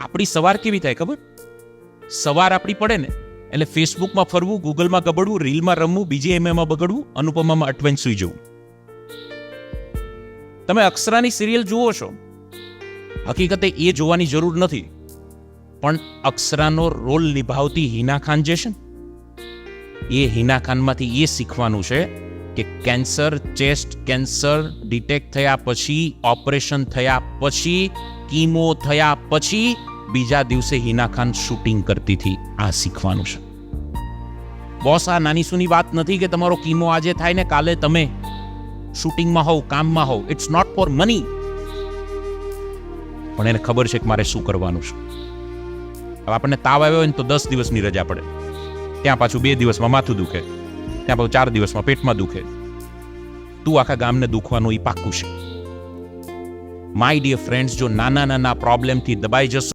આપણી સવાર કેવી થાય ખબર? સવાર આપણી પડે ને એટલે ફેસબુકમાં ફરવું, ગૂગલમાં ગબડવું, રીલમાં રમવું, બીજી એમાં બગડવું, અનુપમામાં અટવાઈને સૂઈ જવું. તમે અક્ષરાની સિરિયલ જુઓ છો, હકીકતે એ જોવાની જરૂર નથી, પણ અક્ષરાનો રોલ નિભાવતી હિના ખાન જે છે ને, એ હિના ખાનમાંથી એ શીખવાનું છે કે કેન્સર, ચેસ્ટ કેન્સર ડિટેક્ટ થયા પછી, ઓપરેશન થયા પછી, કીમો થયા પછી બીજા દિવસે હિના ખાન શૂટિંગ કરતી હતી. આ શીખવાનું છે બોસ. આ નાની સૂની વાત નથી કે તમારો કીમો આજે થાય ને કાલે તમે શૂટિંગમાં હોવ, કામમાં હોવ. It's not for money. પણ એને ખબર છે કે મારે શું કરવાનું છે. હવે આપણને તાવ આવ્યો હોય ને તો 10 દિવસની રજા પડે, ત્યાં પાછું 2 દિવસમાં માથું દુખે, ત્યાં પાછું 4 દિવસમાં પેટમાં દુખે. તું આખા ગામને દુખવાનું એ પાક્કું છે. માય ડિયર ફ્રેન્ડ્સ, જો નાના નાના પ્રોબ્લેમથી દબાઈ જશો